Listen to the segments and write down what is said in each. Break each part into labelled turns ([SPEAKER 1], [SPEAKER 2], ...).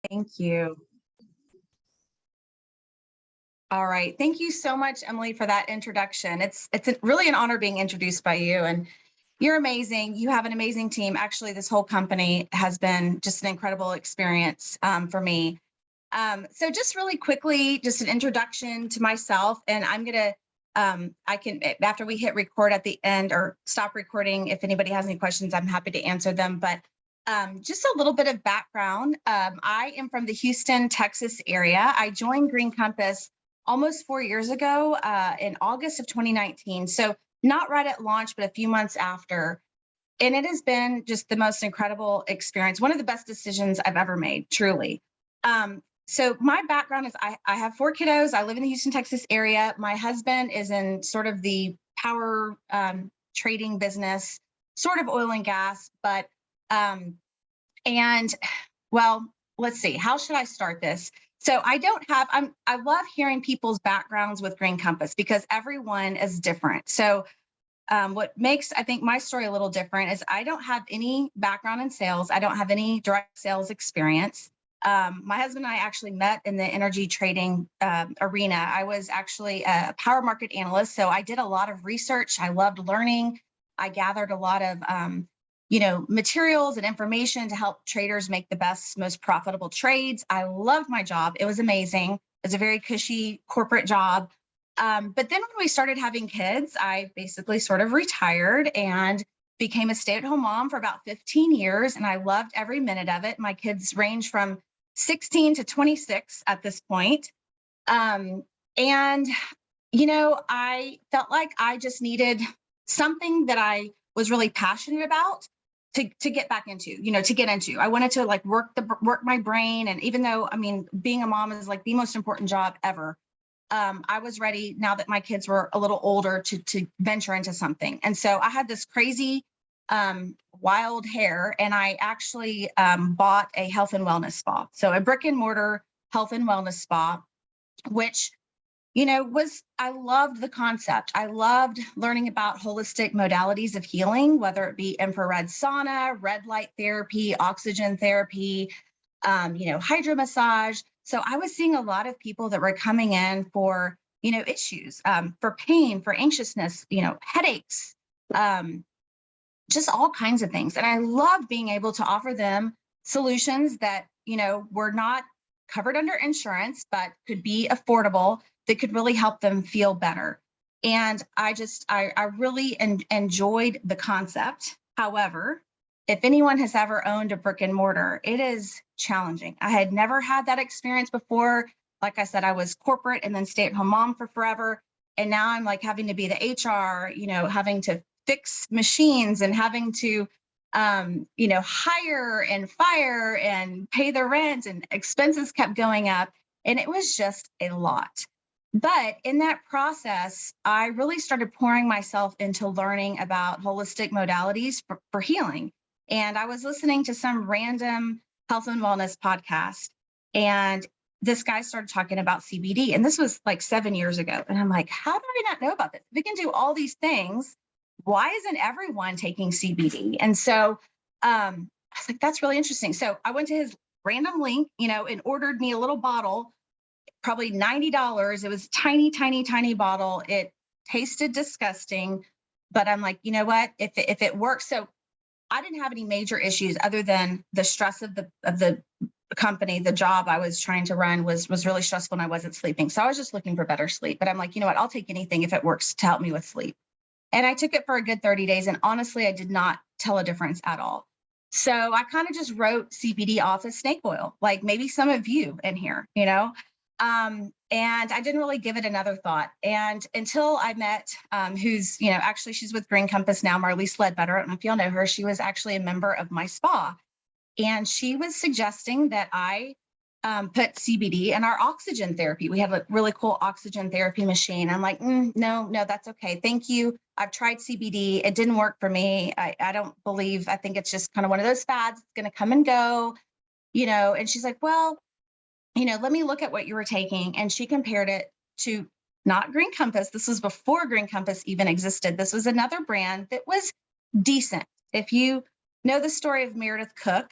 [SPEAKER 1] Thank you. All right. Thank you so much, Emily, for that introduction. Really an honor being introduced by you, and you're amazing. You have an amazing team. Actually, this whole company has been just an incredible experience for me. So just really quickly, just an introduction to myself, and I'm gonna I can after we hit record at the end or stop recording, if anybody has any questions, I'm happy to answer them. But just a little bit of background. I am from the Houston, Texas area. I joined Green Compass almost 4 years ago in August of 2019. So not right at launch, but a few months after. And it has been just the most incredible experience, one of the best decisions I've ever made, truly. So my background is I have four kiddos. I live in the Houston, Texas area. My husband is in sort of the power trading business, sort of oil and gas, but um, and well, let's see, how should I start this? So I don't have, I love hearing people's backgrounds with Green Compass because everyone is different. So what makes, I think, my story a little different is I don't have any background in sales. I don't have any direct sales experience. My husband and I actually met in the energy trading arena. I was actually a power market analyst, so I did a lot of research. I loved learning. I gathered a lot of materials and information to help traders make the best, most profitable trades. I loved my job. It was amazing. It was a very cushy corporate job. But then when we started having kids, I basically sort of retired and became a stay-at-home mom for about 15 years, and I loved every minute of it. My kids range from 16 to 26 at this point. And I felt like I just needed something that I was really passionate about to get back into, to get into. I wanted to like work my brain. And even though, I mean, being a mom is like the most important job ever, I was ready now that my kids were a little older to venture into something. And so I had this crazy wild hair, and I actually bought a health and wellness spa. So a brick and mortar health and wellness spa, which I loved the concept. I loved learning about holistic modalities of healing, whether it be infrared sauna, red light therapy, oxygen therapy, hydro massage. So I was seeing a lot of people that were coming in for, issues, for pain, for anxiousness, headaches, just all kinds of things. And I loved being able to offer them solutions that, were not covered under insurance, but could be affordable, that could really help them feel better. And I really enjoyed the concept. However, if anyone has ever owned a brick and mortar, it is challenging. I had never had that experience before. Like I said, I was corporate and then stay-at-home mom for forever. And now I'm like having to be the HR, having to fix machines and having to hire and fire and pay the rent, and expenses kept going up. And it was just a lot. But in that process, I really started pouring myself into learning about holistic modalities for healing. And I was listening to some random health and wellness podcast, and this guy started talking about CBD. And this was like 7 years ago. And I'm like, how did I not know about this? We can do all these things. Why isn't everyone taking CBD? And so I was like, that's really interesting. So I went to his random link, and ordered me a little bottle, probably $90. It was tiny, tiny, tiny bottle. It tasted disgusting, but I'm like, you know what? If it works, so I didn't have any major issues other than the stress of the company. The job I was trying to run was really stressful, and I wasn't sleeping. So I was just looking for better sleep. But I'm like, you know what? I'll take anything if it works to help me with sleep. And I took it for a good 30 days. And honestly, I did not tell a difference at all. So I kind of just wrote CBD off as snake oil, like maybe some of you in here, and I didn't really give it another thought. And until I met, who's, actually she's with Green Compass now, Marlise Ledbetter. I don't know if y'all know her. She was actually a member of my spa. And she was suggesting that I put CBD in our oxygen therapy. We have a really cool oxygen therapy machine. I'm like, no, that's okay. Thank you. I've tried CBD. It didn't work for me. I don't believe, I think it's just kind of one of those fads. It's going to come and go, and she's like, well, let me look at what you were taking. And she compared it to not Green Compass. This was before Green Compass even existed. This was another brand that was decent. If you know the story of Meredith Cook,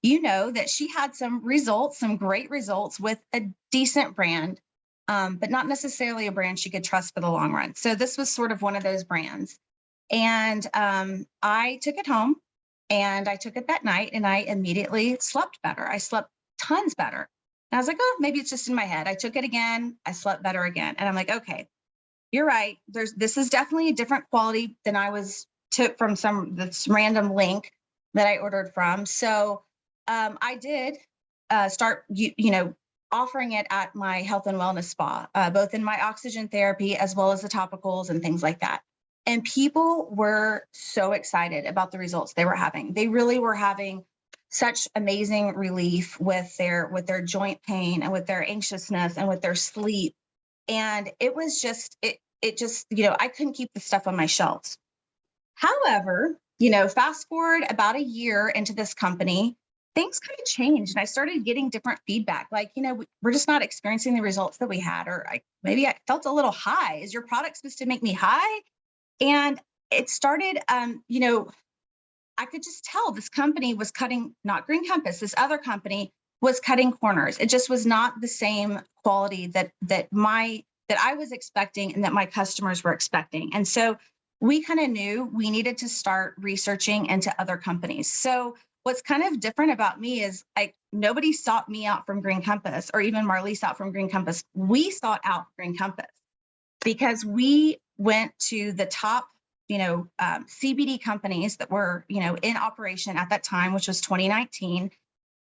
[SPEAKER 1] you know that she had some results, some great results with a decent brand, but not necessarily a brand she could trust for the long run. So this was sort of one of those brands. And I took it home and I took it that night and I immediately slept better. I slept tons better. And I was like, oh, maybe it's just in my head. I took it again. I slept better again. And I'm like, okay, you're right. This is definitely a different quality than I was took from this random link that I ordered from. So I did start, offering it at my health and wellness spa, both in my oxygen therapy as well as the topicals and things like that. And people were so excited about the results they were having. They really were having such amazing relief with their joint pain and with their anxiousness and with their sleep. And it was just it just, I couldn't keep the stuff on my shelves. However, fast forward about a year into this company, things kind of changed and I started getting different feedback. Like, we're just not experiencing the results that we had, or maybe I felt a little high. Is your product supposed to make me high? And it started, I could just tell this company was cutting, not Green Compass, this other company was cutting corners. It just was not the same quality that I was expecting and that my customers were expecting. And so we kind of knew we needed to start researching into other companies. So what's kind of different about me is like nobody sought me out from Green Compass or even Marlise out from Green Compass. We sought out Green Compass because we went to the top, CBD companies that were, in operation at that time, which was 2019.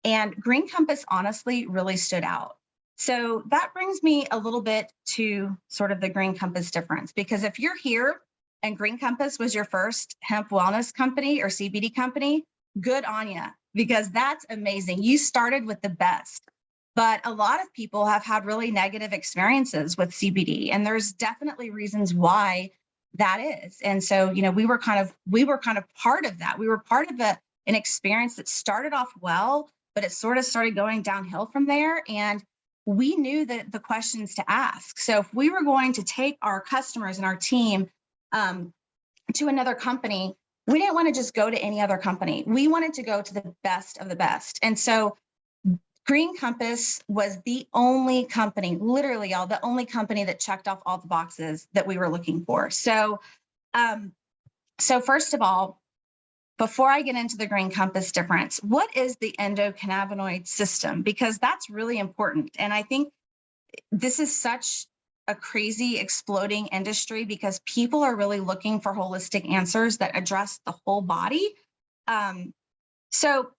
[SPEAKER 1] And Green Compass honestly really stood out. So that brings me a little bit to sort of the Green Compass difference, because if you're here and Green Compass was your first hemp wellness company or CBD company, good on you, because that's amazing. You started with the best. But a lot of people have had really negative experiences with CBD, and there's definitely reasons why that is. And so, we were kind of part of that. We were part of an experience that started off well, but it sort of started going downhill from there. And we knew that the questions to ask. So if we were going to take our customers and our team to another company, we didn't want to just go to any other company. We wanted to go to the best of the best. And so Green Compass was the only company, literally all the only company that checked off all the boxes that we were looking for. So, so first of all, before I get into the Green Compass difference, what is the endocannabinoid system? Because that's really important. And I think this is such a crazy exploding industry because people are really looking for holistic answers that address the whole body. So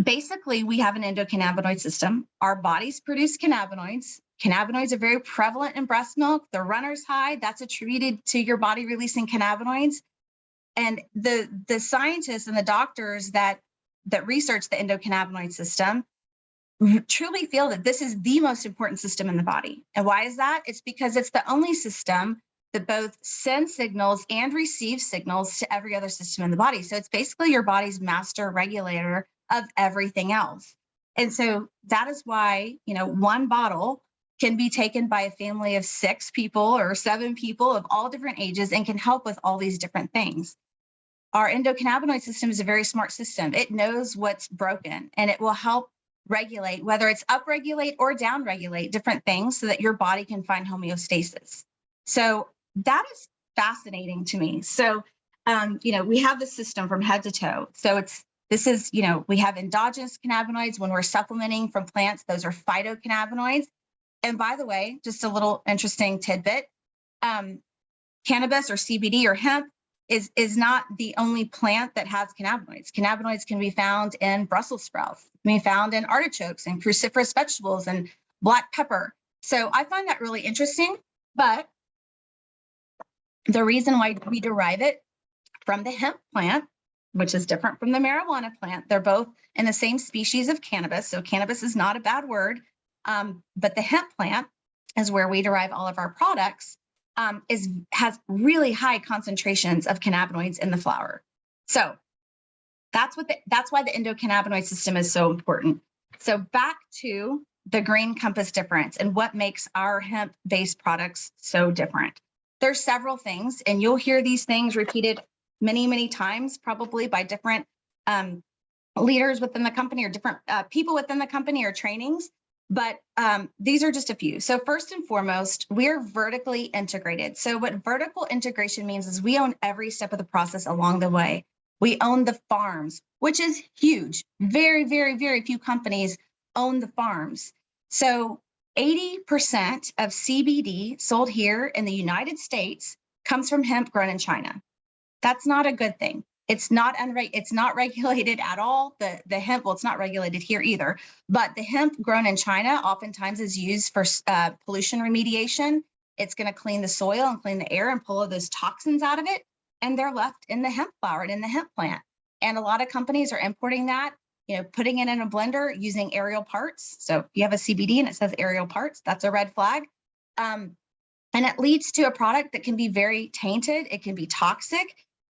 [SPEAKER 1] basically, we have an endocannabinoid system. Our bodies produce cannabinoids. Cannabinoids are very prevalent in breast milk. The runner's high, that's attributed to your body releasing cannabinoids. And the scientists and the doctors that research the endocannabinoid system truly feel that this is the most important system in the body. And why is that? It's because it's the only system that both sends signals and receives signals to every other system in the body. So it's basically your body's master regulator of everything else. And so that is why, one bottle can be taken by a family of 6 people or 7 people of all different ages and can help with all these different things. Our endocannabinoid system is a very smart system. It knows what's broken and it will help regulate, whether it's upregulate or downregulate different things so that your body can find homeostasis. So that is fascinating to me. So, we have the system from head to toe. So we have endogenous cannabinoids when we're supplementing from plants. Those are phytocannabinoids. And by the way, just a little interesting tidbit, cannabis or CBD or hemp is not the only plant that has cannabinoids. Cannabinoids can be found in Brussels sprouts, can be found in artichokes and cruciferous vegetables and black pepper. So I find that really interesting, but the reason why we derive it from the hemp plant, which is different from the marijuana plant, they're both in the same species of cannabis. So cannabis is not a bad word, but the hemp plant is where we derive all of our products. Has really high concentrations of cannabinoids in the flower. So that's why the endocannabinoid system is so important. So back to the Green Compass difference and what makes our hemp-based products so different. There's several things, and you'll hear these things repeated many, many times, probably by different leaders within the company or different people within the company or trainings, but these are just a few. So first and foremost, we're vertically integrated. So what vertical integration means is we own every step of the process along the way. We own the farms, which is huge. Very, very, very few companies own the farms. So 80% of CBD sold here in the United States comes from hemp grown in China. That's not a good thing. It's not regulated at all. The hemp, well, it's not regulated here either, but the hemp grown in China oftentimes is used for pollution remediation. It's going to clean the soil and clean the air and pull all those toxins out of it. And they're left in the hemp flower and in the hemp plant. And a lot of companies are importing that, putting it in a blender using aerial parts. So if you have a CBD and it says aerial parts, that's a red flag. And it leads to a product that can be very tainted. It can be toxic.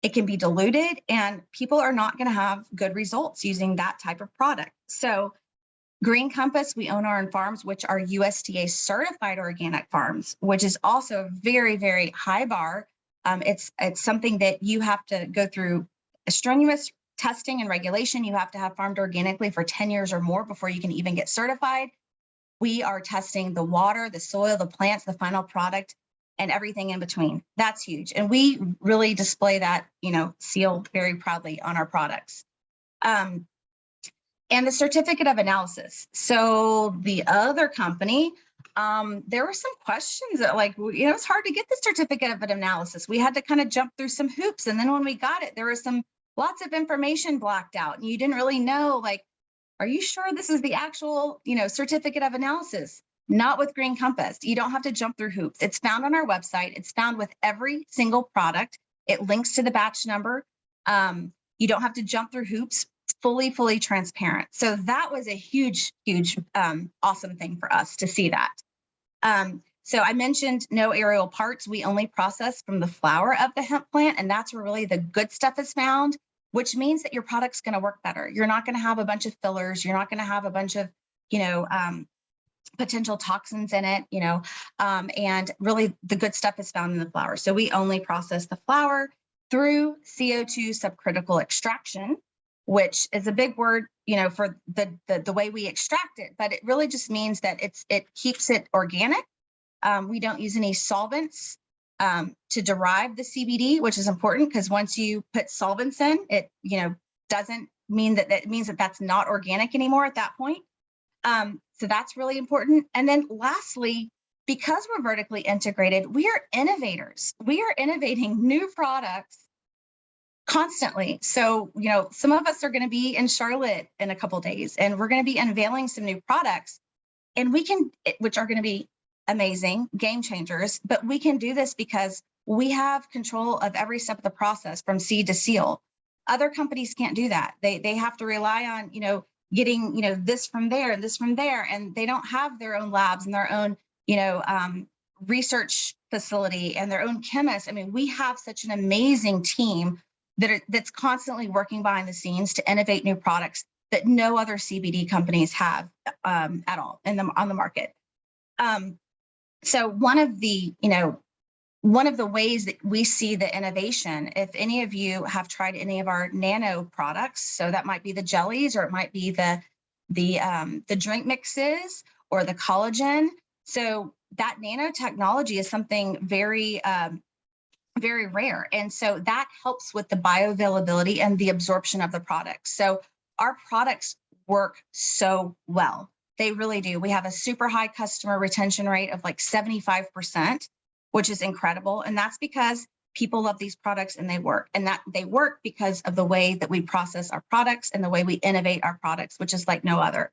[SPEAKER 1] It can be diluted, and people are not going to have good results using that type of product. So Green Compass, we own our own farms, which are USDA certified organic farms, which is also a very, very high bar. It's something that you have to go through a strenuous testing and regulation. You have to have farmed organically for 10 years or more before you can even get certified. We are testing the water, the soil, the plants, the final product, and everything in between. That's huge. And we really display that, seal very proudly on our products. And the certificate of analysis. So the other company, there were some questions that it's hard to get the certificate of analysis. We had to kind of jump through some hoops. And then when we got it, there was lots of information blacked out and you didn't really know, are you sure this is the actual, certificate of analysis? Not with Green Compass. You don't have to jump through hoops. It's found on our website. It's found with every single product. It links to the batch number. You don't have to jump through hoops. It's fully transparent. So that was a huge, awesome thing for us to see that. So I mentioned no aerial parts. We only process from the flower of the hemp plant, and that's where really the good stuff is found, which means that your product's going to work better. You're not going to have a bunch of fillers. You're not going to have a bunch of, potential toxins in it, and really the good stuff is found in the flower. So we only process the flower through CO2 subcritical extraction, which is a big word, for the way we extract it, but it really just means that it keeps it organic. We don't use any solvents to derive the CBD, which is important because once you put solvents in, it doesn't mean that means that that's not organic anymore at that point. So that's really important. And then lastly, because we're vertically integrated, we are innovators. We are innovating new products constantly. So, some of us are going to be in Charlotte in a couple of days, and we're going to be unveiling some new products, and which are going to be amazing, game changers, but we can do this because we have control of every step of the process from seed to seal. Other companies can't do that. They have to rely on, getting, this from there and this from there, and they don't have their own labs and their own, research facility and their own chemists. I mean, we have such an amazing team that's constantly working behind the scenes to innovate new products that no other CBD companies have at all on the market. So one of the ways that we see the innovation, if any of you have tried any of our nano products, so that might be the jellies, or it might be the drink mixes or the collagen. So that nanotechnology is something very, very rare. And so that helps with the bioavailability and the absorption of the product. So our products work so well. They really do. We have a super high customer retention rate of 75%. Which is incredible. And that's because people love these products and they work. And that they work because of the way that we process our products and the way we innovate our products, which is like no other.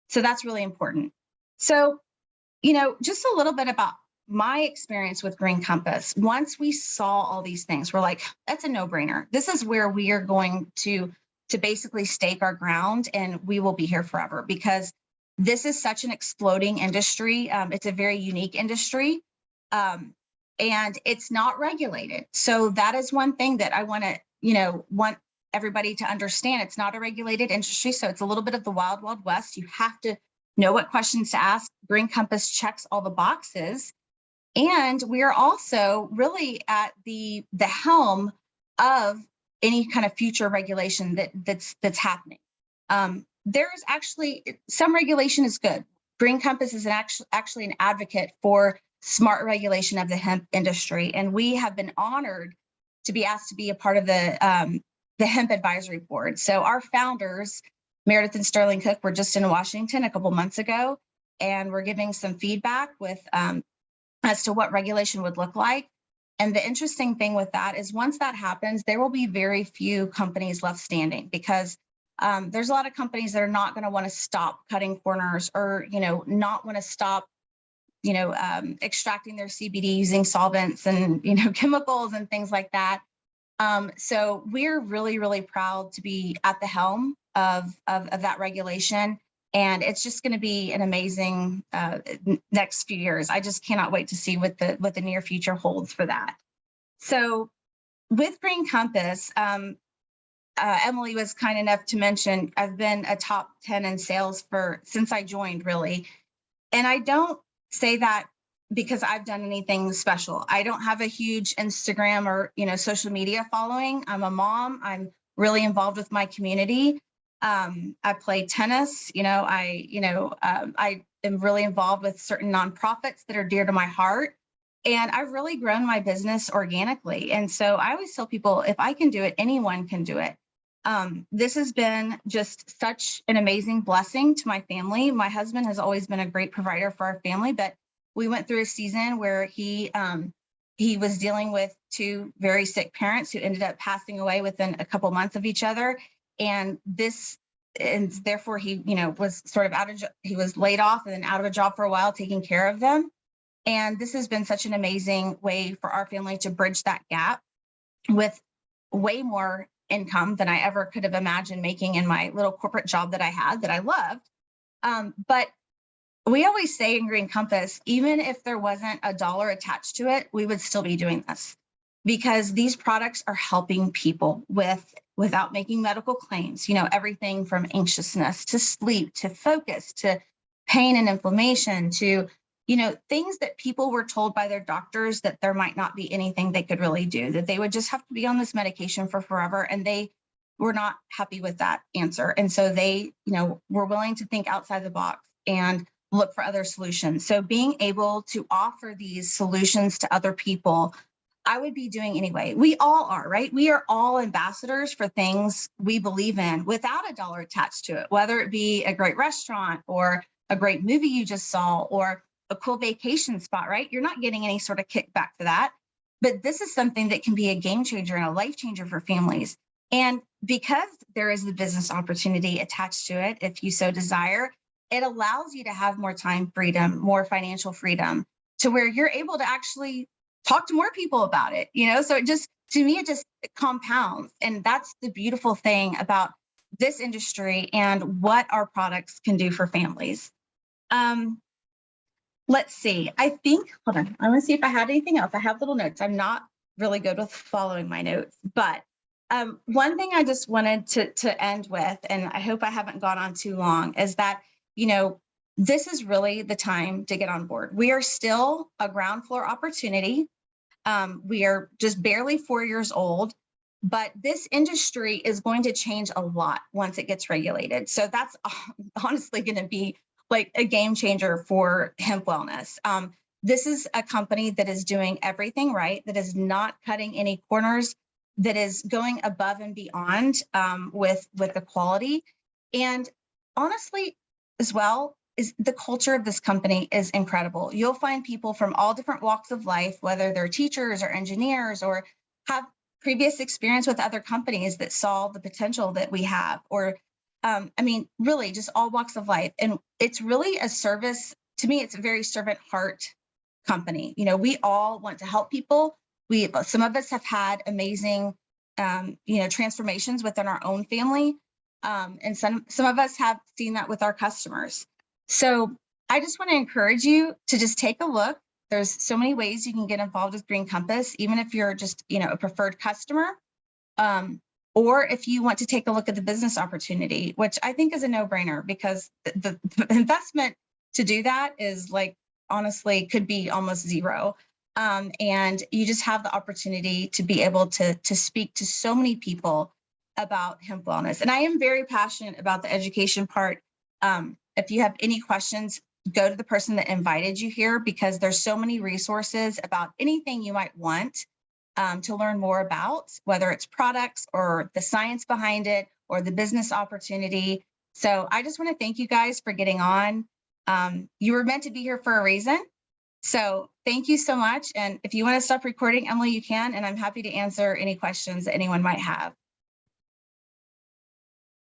[SPEAKER 1] So that's really important. So, just a little bit about my experience with Green Compass. Once we saw all these things, we're like, that's a no-brainer. This is where we are going to basically stake our ground, and we will be here forever because this is such an exploding industry. It's a very unique industry. And it's not regulated. So that is one thing that I want everybody to understand. It's not a regulated industry. So it's a little bit of the wild, wild west. You have to know what questions to ask. Green Compass checks all the boxes. And we are also really at the helm of any kind of future regulation that's happening. There's actually some regulation is good. Green Compass is actually an advocate for smart regulation of the hemp industry, and we have been honored to be asked to be a part of the hemp advisory board. So our founders, Meredith and Sterling Cook, were just in Washington a couple months ago, and we're giving some feedback with as to what regulation would look like. And the interesting thing with that is once that happens, there will be very few companies left standing, because there's a lot of companies that are not going to want to stop cutting corners, or, not want to stop, extracting their CBD using solvents and, chemicals and things like that. So we're really, really proud to be at the helm of that regulation. And it's just going to be an amazing next few years. I just cannot wait to see what the near future holds for that. So with Green Compass, Emily was kind enough to mention I've been a top 10 in sales since I joined, really. And I don't say that because I've done anything special. I don't have a huge Instagram or social media following. I'm a mom. I'm really involved with my community. I play tennis. I am really involved with certain nonprofits that are dear to my heart. And I've really grown my business organically. And so I always tell people, if I can do it, anyone can do it. This has been just such an amazing blessing to my family. My husband has always been a great provider for our family, but we went through a season where he was dealing with two very sick parents who ended up passing away within a couple months of each other. And therefore he, was sort of he was laid off and then out of a job for a while, taking care of them. And this has been such an amazing way for our family to bridge that gap with way more income than I ever could have imagined making in my little corporate job that I had, that I loved. But we always say in Green Compass, even if there wasn't a dollar attached to it, we would still be doing this, because these products are helping people without making medical claims, everything from anxiousness to sleep, to focus, to pain and inflammation, to, things that people were told by their doctors that there might not be anything they could really do, that they would just have to be on this medication for forever. And they were not happy with that answer. And so they, were willing to think outside the box and look for other solutions. So being able to offer these solutions to other people, I would be doing anyway. We all are, right? We are all ambassadors for things we believe in without a dollar attached to it, whether it be a great restaurant or a great movie you just saw or a cool vacation spot, right? You're not getting any sort of kickback for that. But this is something that can be a game changer and a life changer for families. And because there is the business opportunity attached to it, if you so desire, it allows you to have more time freedom, more financial freedom, to where you're able to actually talk to more people about it, So it just, to me, it just compounds. And that's the beautiful thing about this industry and what our products can do for families. Let's see. I think, hold on. I want to see if I had anything else. I have little notes. I'm not really good with following my notes, but one thing I just wanted to end with, and I hope I haven't gone on too long, is that, this is really the time to get on board. We are still a ground floor opportunity. We are just barely 4 years old, but this industry is going to change a lot once it gets regulated. So that's honestly going to be like a game changer for hemp wellness. This is a company that is doing everything right, that is not cutting any corners, that is going above and beyond with the quality. And honestly, as well, is the culture of this company is incredible. You'll find people from all different walks of life, whether they're teachers or engineers or have previous experience with other companies that saw the potential that we have, or really just all walks of life. And it's really a service. To me, it's a very servant heart company. We all want to help people. Some of us have had amazing, transformations within our own family. And some of us have seen that with our customers. So I just want to encourage you to just take a look. There's so many ways you can get involved with Green Compass, even if you're just, a preferred customer, or if you want to take a look at the business opportunity, which I think is a no-brainer, because the investment to do that is honestly, could be almost zero. And you just have the opportunity to be able to speak to so many people about hemp wellness. And I am very passionate about the education part. If you have any questions, go to the person that invited you here, because there's so many resources about anything you might want to learn more about, whether it's products or the science behind it or the business opportunity. So I just want to thank you guys for getting on. You were meant to be here for a reason. So thank you so much. And if you want to stop recording, Emily, you can, and I'm happy to answer any questions that anyone might have.